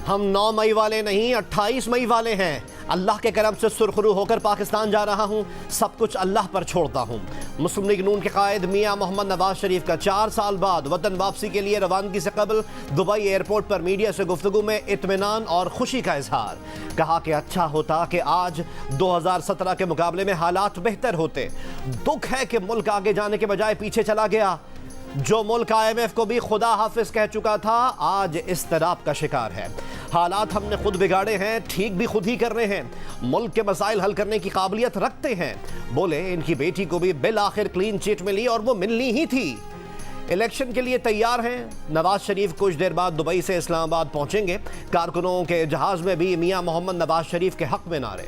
हम 9 मई वाले नहीं 28 मई वाले हैं। अल्लाह के करम से सुरखरू होकर पाकिस्तान जा रहा हूँ, सब कुछ अल्लाह पर छोड़ता हूँ। मुस्लिम लीग नून के कायद मियाँ मोहम्मद नवाज शरीफ का 4 साल बाद वतन वापसी के लिए रवानगी से कबल दुबई एयरपोर्ट पर मीडिया से गुफ्तगू में इत्मीनान और खुशी का इजहार। कहा कि अच्छा होता कि आज 2017 के मुकाबले में हालात बेहतर होते। दुख है कि मुल्क आगे जाने के बजाय पीछे चला गया। जो मुल्क IMF को भी खुदा हाफिज कह चुका था, आज इस्तराब का शिकार है। हालात हमने खुद बिगाड़े हैं, ठीक भी खुद ही कर रहे हैं। मुल्क के मसाइल हल करने की काबिलियत रखते हैं। बोले इनकी बेटी को भी बिल आखिर क्लीन चिट मिली और वो मिलनी ही थी। इलेक्शन के लिए तैयार हैं। नवाज शरीफ कुछ देर बाद दुबई से इस्लामाबाद पहुंचेंगे। कारकुनों के जहाज में भी मियाँ मोहम्मद नवाज शरीफ के हक में नारे।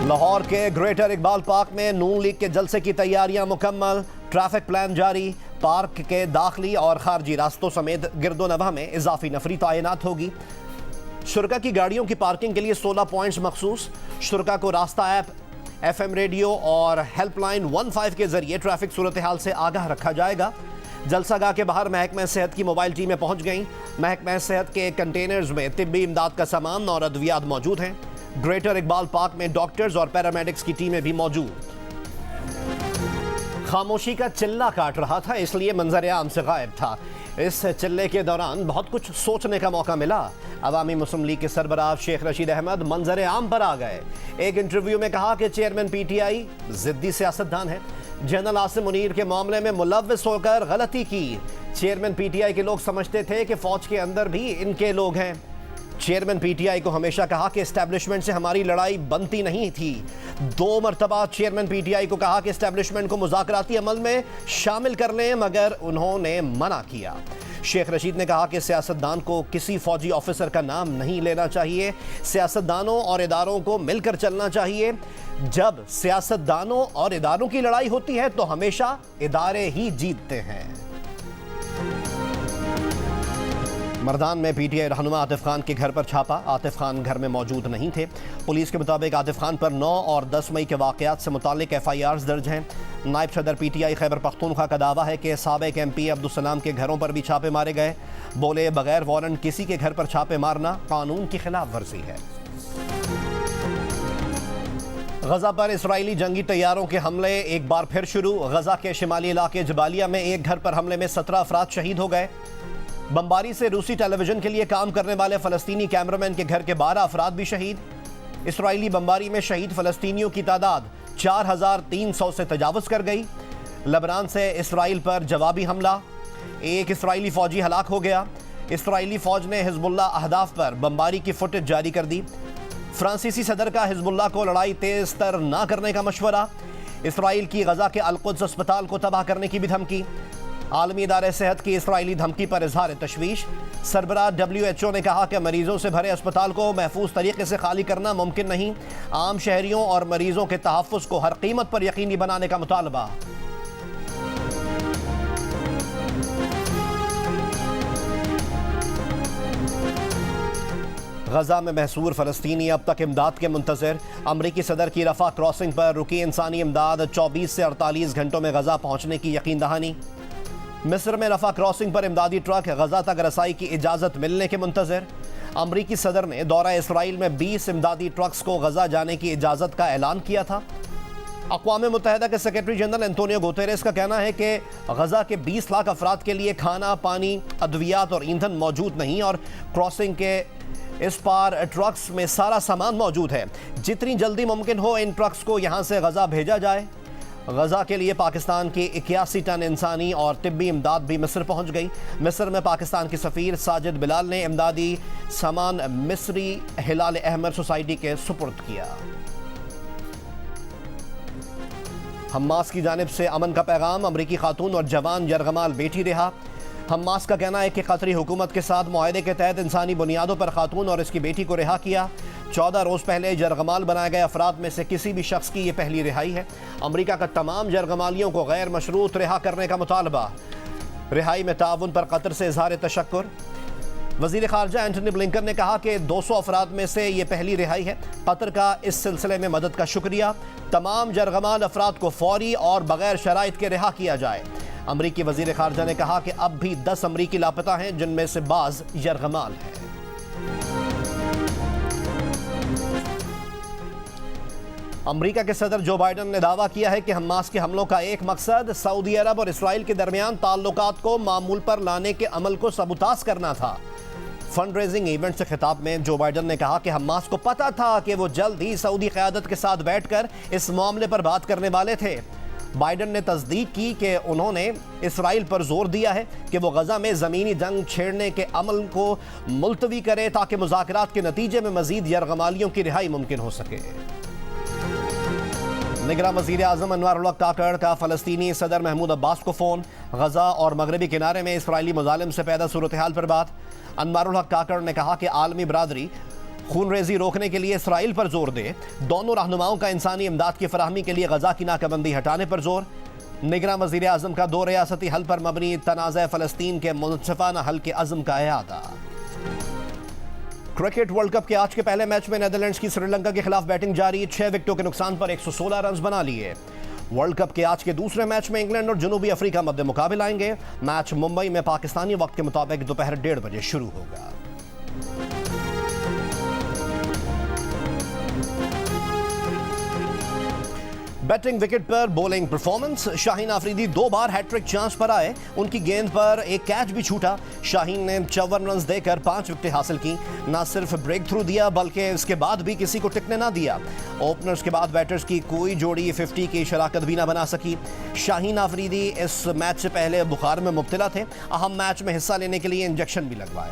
लाहौर के ग्रेटर इकबाल पार्क में नून लीग के जलसे की तैयारियां मुकम्मल। ट्रैफिक प्लान जारी। पार्क के दाखिली और खारजी रास्तों समेत गिरदोनवा में इजाफी नफरी तैनात होगी। शुरका की गाड़ियों की पार्किंग के लिए 16 पॉइंट्स मखसूस। शुरका को रास्ता ऐप, FM रेडियो और हेल्पलाइन 15 के जरिए ट्रैफिक सूरत हाल से आगाह रखा जाएगा। जलसागाह के बाहर महकमा सेहत की मोबाइल टीमें पहुंच गईं। महकमा सेहत के कंटेनर्स में तिब्बी इमदाद का सामान और अद्वियात मौजूद हैं। ग्रेटर इकबाल पार्क में डॉक्टर्स और पैरामेडिक्स की टीमें भी मौजूद। खामोशी का चिल्ला काट रहा था, इसलिए मंजर आम से गायब था। इस चिल्ले के दौरान बहुत कुछ सोचने का मौका मिला। अवामी मुस्लिम लीग के सरबराह शेख रशीद अहमद मंजर आम पर आ गए। एक इंटरव्यू में कहा कि चेयरमैन PTI जिद्दी सियासतदान है। जनरल आसिम मुनीर के मामले में मुलव्विस होकर गलती की। चेयरमैन PTI के लोग समझते थे कि फौज के अंदर भी इनके लोग हैं। चेयरमैन PTI को हमेशा कहा कि एस्टैब्लिशमेंट से हमारी लड़ाई बनती नहीं थी। 2 मरतबा चेयरमैन PTI को कहा कि एस्टैब्लिशमेंट को मुज़ाकराती अमल में शामिल कर लें, मगर उन्होंने मना किया। शेख रशीद ने कहा कि सियासतदान को किसी फौजी ऑफिसर का नाम नहीं लेना चाहिए। सियासतदानों और इदारों को मिलकर चलना चाहिए। जब सियासतदानों और इदारों की लड़ाई होती है तो हमेशा इदारे ही जीतते हैं। मर्दान में PTI रहनुमा आतिफ खान के घर पर छापा। आतिफ खान घर में मौजूद नहीं थे। पुलिस के मुताबिक आतिफ खान पर 9 और 10 मई के वाक़यात से मुतालिक FIRs दर्ज हैं। नायब सदर PTI खैबर पख्तूनख्वा का दावा है कि साबिक MP अब्दुलसलाम के घरों पर भी छापे मारे गए। बोले बगैर वारंट किसी के घर पर छापे मारना कानून की खिलाफ वर्जी है। गजा पर इसराइली जंगी तैयारों के हमले एक बार फिर शुरू। गजा के शिमाली इलाके जबालिया में एक घर पर हमले में 17 अफराद शहीद हो गए। बमबारी से रूसी टेलीविजन के लिए काम करने वाले फ़लस्तीनी कैमरामैन के घर के 12 अफराद भी शहीद। इसराइली बमबारी में शहीद फ़लस्तीनियों की तादाद 4300 से तजावज़ कर गई। लबनान से इसराइल पर जवाबी हमला। एक इसराइली फ़ौजी हलाक हो गया। इसराइली फ़ौज ने हिज़्बुल्लाह अहदाफ पर बमबारी की फुटेज जारी कर दी। फ्रांसीसी सदर का हिज़्बुल्लाह को लड़ाई तेज़ तर ना करने का मशवरा। इसराइल की गजा के अल-कुद्स अस्पताल को तबाह करने की भी धमकी। आलमी इदारे सेहत की इसराइली धमकी पर इजहार तशवीश। सरबराह WHO ने कहा कि मरीजों से भरे अस्पताल को महफूज तरीके से खाली करना मुमकिन नहीं। आम शहरियों और मरीजों के तहफ़्फ़ुज़ को हर कीमत पर यकीनी बनाने का मुतालबा। गजा में महसूर फ़लस्तीनी अब तक इमदाद के मुंतज़िर। अमरीकी सदर की रफ़ा क्रॉसिंग पर रुकी इंसानी इमदाद 24 से 48 घंटों में गजा पहुँचने की यकीन दहानी। मिस्र में रफ़ा क्रॉसिंग पर इमदादी ट्रक गजा तक रसाई की इजाज़त मिलने के मुंतज़िर। अमरीकी सदर ने दौरा इसराइल में 20 इमदादी ट्रक्स को गजा जाने की इजाज़त का ऐलान किया था। अक़वाम मुत्तहिदा के सेक्रेटरी जनरल एंटोनियो गुतेरेस का कहना है कि गजा के 20 लाख अफराद के लिए खाना, पानी, अद्वियात और ईंधन मौजूद नहीं और क्रॉसिंग के इस पार ट्रक्स में सारा सामान मौजूद है। जितनी जल्दी मुमकिन हो इन ट्रक्स को यहाँ से गजा भेजा जाए। गजा के लिए पाकिस्तान की 81 टन इंसानी और तिब्बी इमदाद भी मिस्र पहुँच गई। मिस्र में पाकिस्तान के सफ़ीर साजिद बिलाल ने इमदादी सामान मिस्री हिलाल अहमद सोसाइटी के सुपुर्द किया। हमास की जानिब से अमन का पैगाम। अमरीकी खातून और जवान यरगमाल बेटी रिहा। हमास का कहना है कि कतरी हुकूमत के साथ मुआहदे के तहत इंसानी बुनियादों पर खातून और इसकी बेटी को रिहा किया। 14 रोज़ पहले यरगमाल बनाए गए अफराद में से किसी भी शख्स की ये पहली रिहाई है। अमरीका का तमाम यरगमालियों को गैर मशरूत रिहा करने का मुतालबा। रिहाई में ताउन पर कतर से इजहार तशक्कुर। वज़ीर ख़ारजा एंटनी ब्लिंकन ने कहा कि 200 अफराद में से ये पहली रिहाई है। कतर का इस सिलसिले में मदद का शुक्रिया। तमाम यरगमाल अफराद को फौरी और बगैर शराइत के रिहा किया जाए। अमरीकी वज़ीर ख़ारजा ने कहा कि अब भी 10 अमरीकी लापता हैं, जिनमें से बाज़ यरगमाल हैं। अमेरिका के सदर जो बाइडन ने दावा किया है कि हमास के हमलों का एक मकसद सऊदी अरब और इसराइल के दरमियान ताल्लुकात को मामूल पर लाने के अमल को सबूताज करना था। फंड रेजिंग इवेंट से खिताब में जो बाइडन ने कहा कि हमास को पता था कि वो जल्द ही सऊदी क़यादत के साथ बैठकर इस मामले पर बात करने वाले थे। बाइडन ने तस्दीक की कि उन्होंने इसराइल पर जोर दिया है कि वो गजा में ज़मीनी जंग छेड़ने के अमल को मुलतवी करे ताकि मुज़ाकरात के नतीजे में मज़ीद यरगमालियों की रिहाई मुमकिन हो सके। निगरान वज़ीर आज़म अनवारुल हक काकड़ का फ़लस्तीनी सदर महमूद अब्बास को फ़ोन। गजा और मगरबी किनारे में इसराइली मुजालिम से पैदा सूरत हाल पर बात। अनवारुल हक काकड़ ने कहा कि आलमी बरादरी खून रेजी रोकने के लिए इसराइल पर जोर दे। दोनों रहनुमाओं का इंसानी इमदाद की फराहमी के लिए गजा की नाकाबंदी हटाने पर जोर। निगरान वज़ीर आज़म का 2 रियासती हल पर मबनी तनाज़ा फ़लस्तीन के मुनसिफ़ाना हल के अज़्म का इआदा। क्रिकेट वर्ल्ड कप के आज के पहले मैच में नेदरलैंड्स की श्रीलंका के खिलाफ बैटिंग जारी। 6 विकेटों के नुकसान पर 116 रन बना लिए। वर्ल्ड कप के आज के दूसरे मैच में इंग्लैंड और जनूबी अफ्रीका मध्य मुकाबला आएंगे। मैच मुंबई में पाकिस्तानी वक्त के मुताबिक दोपहर 1:30 बजे शुरू होगा। बैटिंग विकेट पर बॉलिंग परफॉर्मेंस। शाहीन आफरीदी 2 बार हैट्रिक चांस पर आए। उनकी गेंद पर एक कैच भी छूटा। शाहीन ने 54 रन देकर 5 विकेटें हासिल की। न सिर्फ ब्रेक थ्रू दिया बल्कि इसके बाद भी किसी को टिकने ना दिया। ओपनर्स के बाद बैटर्स की कोई जोड़ी 50 की शराकत भी ना बना सकी। शाहीन आफरीदी इस मैच से पहले बुखार में मुब्तला थे। अहम मैच में हिस्सा लेने के लिए इंजेक्शन भी लगवाए।